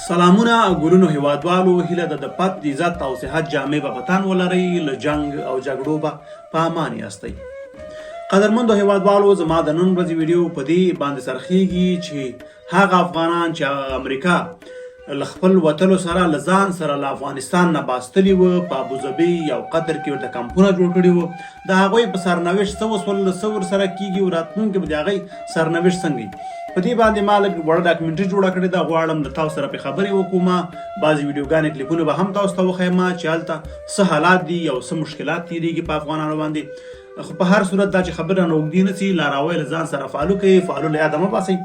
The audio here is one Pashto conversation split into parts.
سلامونه ګلونو هیوادوالو، هیله ده د پت د عزت او صحت جامې به په تن ولرئ، له جنګ او جګړو به په امان یاستئ. قدرمندو هیوادوالو، زما د نن ورځې ویډیو په دې باندې سرخیږي چې هغه افغانان چې امریکا له خپل وتلو سره له ځان سره له افغانستان نه باستلي وه، په ابوظبي او قطر کې ورته کمپونه جوړ کړي وو. د هغوی په سرنوشت څه وسول، څه ورسره کیږي او راتلونکي به د هغوی سرنوشت څنګه وي. په دې باندې ما لږ وړه ډاکومنټري جوړه کړې ده، غواړم له تاسو سره پرې خبرې وکړم. بعضې ویډیوګانې کلیپونه به هم تاسو ته وښیم چې هلته څه حالات دي او څه مشکلات تېرېږي په افغانانو باندې. خو په هر صورت دا چې خبره نه اوږدې نه سي، لاروی له ځان سره فالو کوي، فالو له یاده مه باسئ.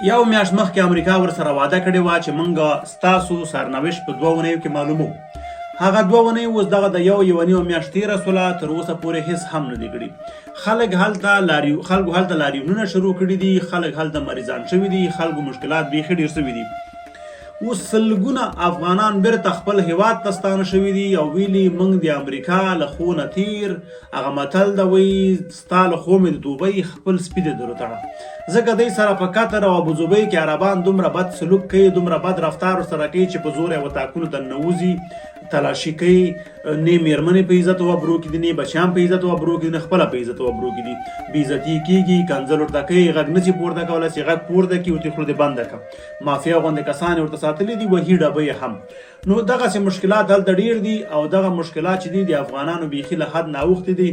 یو میاشت مخکې امریکا ورسره واده کړې وه چې موږ ستاسو سرنوشت په 2 اونیو کې معلوموو. هغه 2 اونۍ اوس دغه د یو نیمه میاشت تېره سوله، تر اوسه پورې هېڅ هم نه دي کړي. خلکو هلته لاریونونه شروع کړي دي، خلک هلته مریضان شوي دي، خلکو مشکلات بیخي ډېر شوي دي. اوس سلګونه افغانان بیرته خپل هیواد ته ستانه شوي دي او ویلي موږ د امریکا له خو نه تیر. هغه متل ده وایي ستا له خو مې د دوبۍ خپل سپي د در وتړه. ځکه دوی سره په قطر او ابوظبي کې عربان دومره بد سلوک کوي، دومره بد رفتار ورسره کوي چې په زور یې وطاقونو ته ننوځي، تلاشي کوي. نه میرمنې په عزت او ابرو کې دي، نه بچیان په عزت او ابرو کې دي، نه خپله په عزت او ابرو کې دي. بېعزتي کېږي، کنځل ورته کوي، غږ نه شي پورته کولی، چې غږ پورته کړي ورته خوله دې بنده کړه. مافیا غوندې کسان یې ورته ساتلي دي، وهي ډبې هم. نو دغسې مشکلات هلته ډېر دي او دغه مشکلات چې دي د افغانانو بیخي له حد نه اوښتي دي.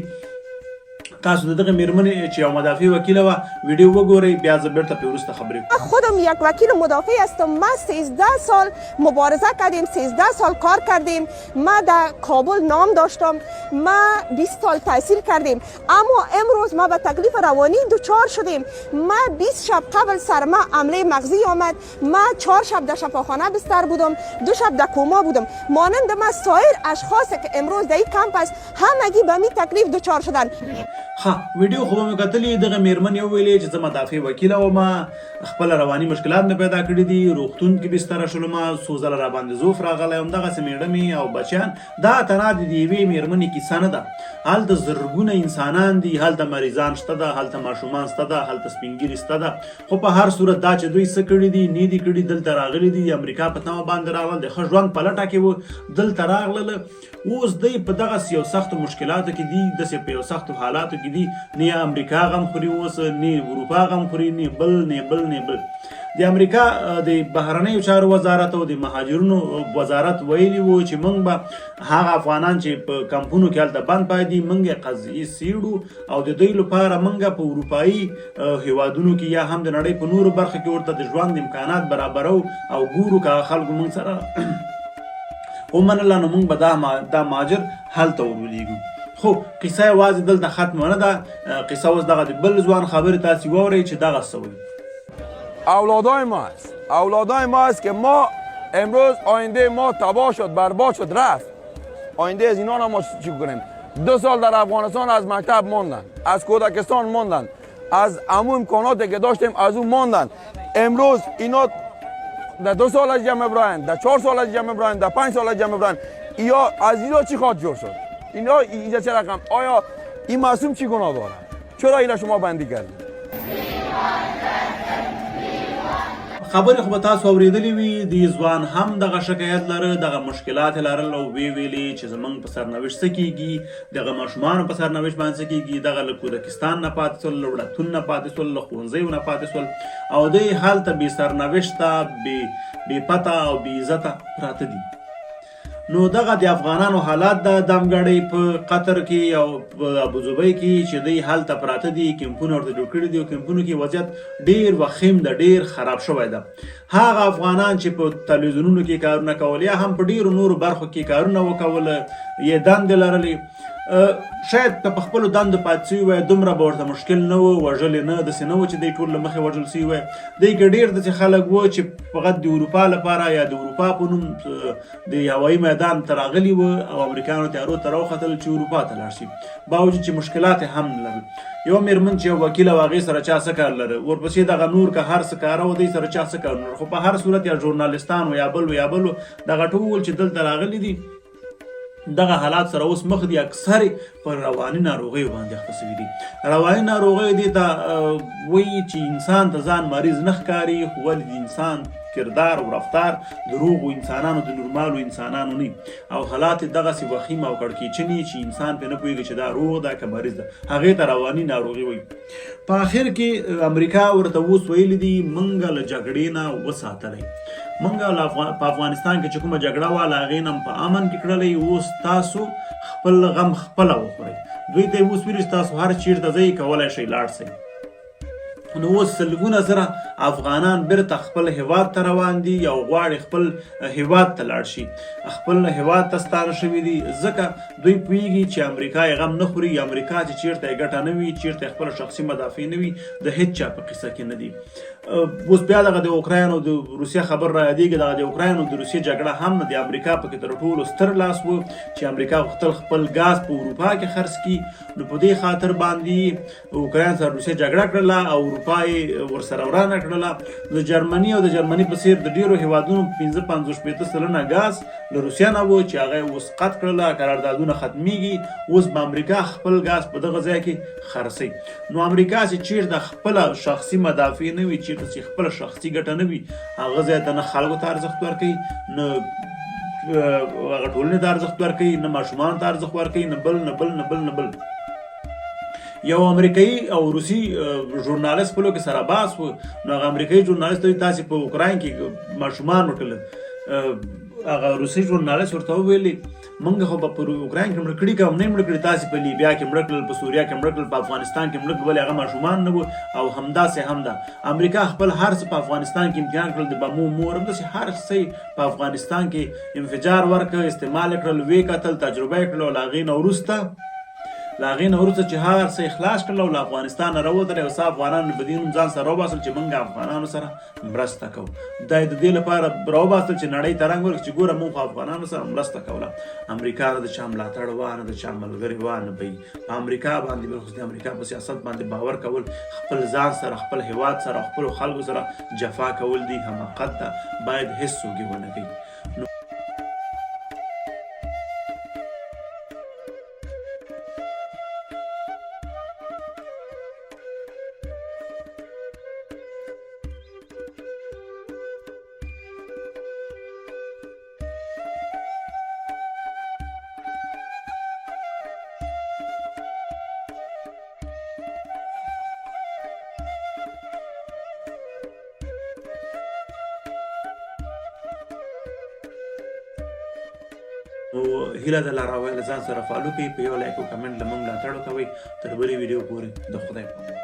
تاسو د دغه میرمنې چې یو مدافع وکیله وه ویډیو وګورئ، بیا زه بیرته پرې وروسته خبرې کوم. خودم یک وکیل مدافع هستم. ما 13 سال مبارزه کردیم، 13 سال کار کردیم. ما در کابل نام داشتم، ما 20 سال تحصیل کردیم، اما امروز ما به تکلیف روانی دچار شدیم. ما 20 شب قبل سر ما حمله مغزی آمد. ما 4 شب در شفاخانه بستر بودم، 2 شب در کوما بودم. مانند ما سایر اشخاص که امروز در این کمپ است همگی به می تکلیف دچار شدن. ویډیو خو به مې کتلې، دغه میرمن یې وویلې چې زه مدافع وکیله وم، خپله رواني مشکلات مې پیدا کړي دي، روغتون کې بستره شولم، څو ځله راباندې زوف راغلی، همدغسې مېړه او بچیان. دا تنها د یوې میرمنې کیسه نه ده، هلته زرګونه انسانان دي، هلته مریضان شته ده، هلته ماشومان شته ده، هلته سپین ږیري شته ده. خو په هر صورت دا چې دوی څه کړي دي نه دي کړي، دلته راغلي دي، د امریکا په تمه باندې راغلل، د ښه ژوند په لټه کې وو، دلته راغلل. اوس دوی په دغسې یو سختو مشکلاتو کې دي، داسې په یو سختو حالاتو کې دي. نه امریکا غم خوري اوس، نه اروپا غم خوري، نه بل. د امریکا د بهرنیو چارو وزارت او د مهاجرونو وزارت ویلي وو چې موږ به هغه افغانان چې په کمپونو کې هلته بند پاتې دي موږ یې قضیې څېړو او د دوی لپاره موږ په اروپایي هیوادونو کې یا هم د نړۍ په نورو برخو کې ورته د ژوند امکانات برابرو او ګورو که خلکو موږ سره ومنله نو موږ به دا مهاجر هلته ورولېږو. خو قصه یوازې دلته ختمه نه ده، قصه اوس دغه د بل ځوان خبرې تاسې واورئ چې دغه څه وایي. اولادای ما است که ما امروز آینده ما تباه شد، برباد شد، رفت. آینده از اینا ما چی کنیم؟ 2 سال در افغانستان از مکتب ماندن، از کودکستان ماندن، از عموم امکاناتی که داشتیم از اون ماندن. امروز اینا در 2 سال از جمع برایند، در 4 سال از جمع برایند، در 5 سال از جمع برایند. یا از اینا چی خواهد جور شد؟ اینا اینجا چه رقم؟ آیا این معصوم چی گناه داره؟ چرا اینا شما بندی کردید؟ خبرې خو به تاسو اورېدلې وي، دې ځوان هم دغه شکایت لره، دغه مشکلات یې لرل او ویې ویلې چې زموږ په سرنوشت څه کېږي، دغه ماشومانو په سرنوشت باندې څه کېږي، دغه له کودکستان نه پاتې سول، له وړکتون نه پاتې سول، له ښوونځیو نه پاتې سول او دوی هلته بې سرنوشته، بې پته او بې عزته پراته دي. نو دغه د افغانانو حالات د دمګړۍ په قطر کې او په ابوظبي کې چې دوی هلته پراته دي، کمپونه ورته جوړ کړي دي او کمپونو کې وضعیت ډېر وخیم ده، ډېر خراب شوی ده. هغه افغانان چې په تلویزیونونو کې کارونه کول یا هم په ډېرو نورو برخو کې کارونه وکول، یې دندې لرلې، شاید که په خپلو دندو پاتې سوي وای دومره به ورته مشکل نه و، وژل یې نه، داسې نه و چې دی ټول له مخې وژل سوي وای. دی کې ډېر داسې خلک و چې فقط د اروپا لپاره یا د اروپا په نوم د هوایي میدان ته راغلي و او امریکایانو تیارو ته راوختل چې اروپا ته لاړ شي، باوجود چې مشکلات یې هم نه لرل. یو میرمن چې یو وکیله و هغې سره چا څه کار لره، ورپسې دغه نور که هر څه کاره و دی سره چا څه کار نه. خو په هر صورت یا ژورنالستان و یا بل و دغه ټول چې دلته راغلي دي دغه حالات سره اوس مخ دي اکثر پر رواني ناروغیو باندې اخته شوي دي. رواني ناروغیو دي ته وایي چې انسان ته ځان مریض نه ښکاري، خو ولې د انسان کردار او رفتار د روغو انسانانو د نورمالو انسانانو نه، او حالات یې دغسې وخیم او کړکېچني چې انسان پرې نه پوهېږي چې دا روغ ده که مریض ده، هغې ته رواني ناروغي وایي. په آخر کې امریکا ورته اوس ویلي دي موږ له جګړې نه وساتلی، موږ په افغانستان کې چې کومه جګړه وه له هغې نه په امن کې کړلی، اوس تاسو خپل غم خپله وخورئ. دوی ته یې اوس ویلي چې تاسو هر چیرته ځئ کولی شئ لاړ شئ. نو اوس سلګونه زره افغانان بیرته خپل هیواد ته روان دي او غواړي خپل هیواد ته لاړ شي، خپل هیواد ته ستانه شوي دي، ځکه دوی پوهېږي چې امریکا یې غم نه خوري. امریکا چې چیرته یې ګټه نه وي، چیرته یې خپله شخصي مدافع نه وي، د هېڅ چا په قصه کې نه دي. اوس بیا دغه د اوکراین او د روسیې خبر را یادېږي. دغه د اوکراین او د روسیې جګړه هم د امریکا پکې تر ټولو ستر لاس و چې امریکا غوښتل خپل ګاز په اروپا کې خرڅ کړي. نو په دې خاطر باندې اوکراین سره روسیې جګړه کړله او اروپا یې ورسره ورانه کړله. د جرمني او د جرمني په څېر د ډېرو هېوادونو 55-60% ګاز له روسیې نه و چې هغه یې اوس قطع کړله، قراردادونه ختمیږي. اوس به امریکا خپل ګاز په دغه ځای کې خرڅوي. نو امریکا چې چیرته خپله شخصي مدافع نه وي، چیرته چې خپله شخصي ګټه نه وي، هغه ځای ته نه خلکو ته ارزښت ورکوي، نه هغه ټولنې ته ارزښت ورکوي، نه ماشومانو ته ارزښت ورکوي، نه بل نه بل نه بل نه بل. یو امریکایي او روسي ژورنالست په لو کې سره باس و. نو هغه امریکایي ژورنالست وایي تاسې په اوکراین کې ماشومان وټل. هغه روسي ژورنالست ورته وویلې موږ خو په اوکراین کې مړه کړي که هم نه مړه کړي، تاسې په لیبیا کې مړه کړل، په سوریا کې مړه کړل، په افغانستان کې مړه کړل، ولې هغه ماشومان نه وو. او همداسې هم ده امریکا خپل هر څه په افغانستان کې امتحان کړل، د بمو مور همداسې هر څه په افغانستان کې انفجار ورکړ، استعمال یې کړل، ویې کتل، تجربه یې کړل. او له هغې نه وروسته چې هر څه خلاص کړل او له افغانستان نه راووتل، یو څه افغانان په دې نوم ځان سره راوباسل چې موږ افغانانو سره مرسته کوو. دا یې د دې لپاره راوباسل چې نړۍ ته رنګ ورکړي چې ګوره موږ افغانانو سره مرسته کوله. امریکا نه د چا ملاتړ وه، نه د چا ملګری وه، نه به یې په امریکا باندې بالخصوص د امریکا په سیاست باندې باور کول، خپل ځان سره، خپل هیواد سره، خپلو خلکو سره جفا کول دي، حماقت ده. باید هېڅ څوک یې ونه کوي. نو هیله ده لاره ویل ځان سره فالو کوئ، په یو لایک او کمنټ له موږ ملاتړ وکوئ. تر بلې ویډیو پورې د خدای په امان.